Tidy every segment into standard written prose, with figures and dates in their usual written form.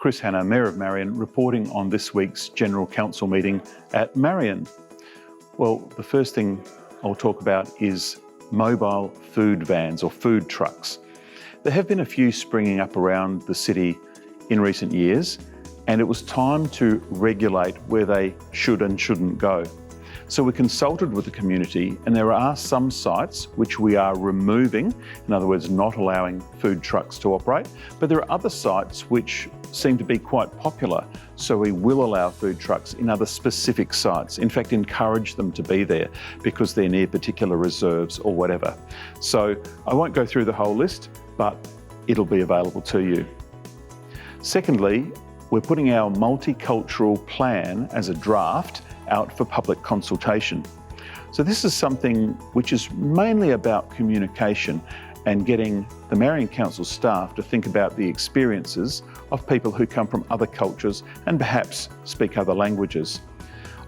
Kris Hanna, Mayor of Marion, reporting on this week's General Council meeting at Marion. Well, the first thing I'll talk about is mobile food vans or food trucks. There have been a few springing up around the city in recent years, and it was time to regulate where they should and shouldn't go. So we consulted with the community, and there are some sites which we are removing, in other words, not allowing food trucks to operate, but there are other sites which seem to be quite popular, so we will allow food trucks in other specific sites. In fact, encourage them to be there because they're near particular reserves or whatever. So I won't go through the whole list, but it'll be available to you. Secondly, we're putting our multicultural plan as a draft out for public consultation. So this is something which is mainly about communication and getting the Marion Council staff to think about the experiences of people who come from other cultures and perhaps speak other languages.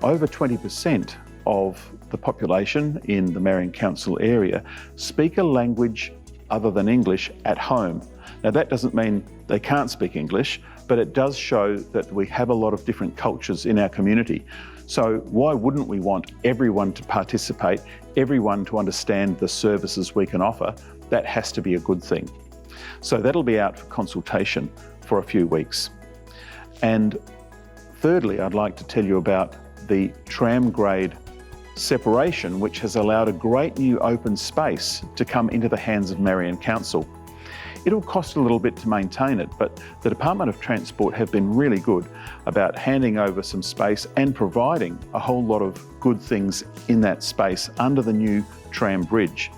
Over 20% of the population in the Marion Council area speak a language other than English at home. Now that doesn't mean they can't speak English, but it does show that we have a lot of different cultures in our community. So why wouldn't we want everyone to participate, everyone to understand the services we can offer? That has to be a good thing. So that'll be out for consultation for a few weeks. And thirdly, I'd like to tell you about the Tram Grade Separation, which has allowed a great new open space to come into the hands of Marion Council. It'll cost a little bit to maintain it, but the Department of Transport have been really good about handing over some space and providing a whole lot of good things in that space under the new tram bridge.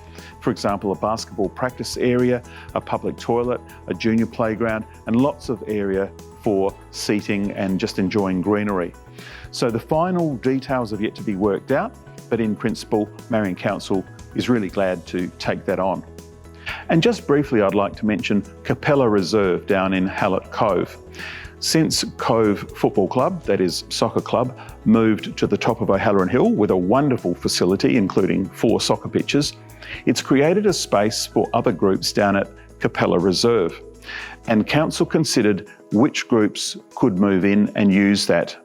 For example, a basketball practice area, a public toilet, a junior playground, and lots of area for seating and just enjoying greenery. So the final details have yet to be worked out, but in principle, Marion Council is really glad to take that on. And just briefly, I'd like to mention Capella Reserve down in Hallett Cove. Since Cove Football Club, that is soccer club, moved to the top of O'Halloran Hill with a wonderful facility, including 4 soccer pitches, it's created a space for other groups down at Capella Reserve. And Council considered which groups could move in and use that.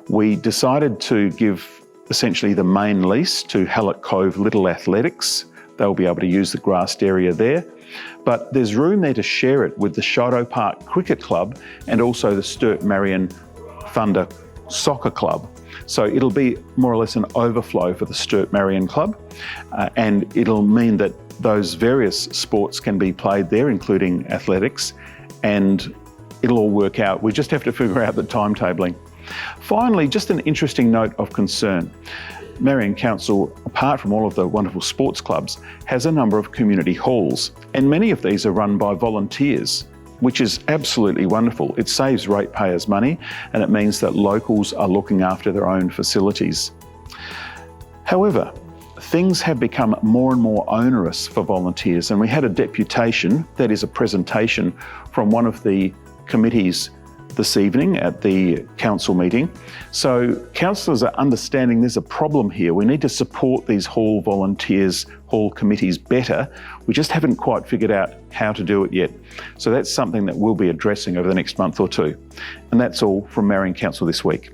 We decided to give essentially the main lease to Hallett Cove Little Athletics. They'll be able to use the grassed area there, but there's room there to share it with the Shadow Park Cricket Club and also the Sturt Marion Thunder Soccer Club. So it'll be more or less an overflow for the Sturt Marion Club, and it'll mean that those various sports can be played there, including athletics, and it'll all work out. We just have to figure out the timetabling. Finally, just an interesting note of concern. Marion Council, apart from all of the wonderful sports clubs, has a number of community halls, and many of these are run by volunteers, which is absolutely wonderful. It saves ratepayers money, and it means that locals are looking after their own facilities. However, things have become more and more onerous for volunteers, and we had a deputation, that is a presentation from one of the committees this evening at the council meeting. So councillors are understanding there's a problem here. We need to support these hall volunteers, hall committees better. We just haven't quite figured out how to do it yet. So that's something that we'll be addressing over the next month or two. And that's all from Marion Council this week.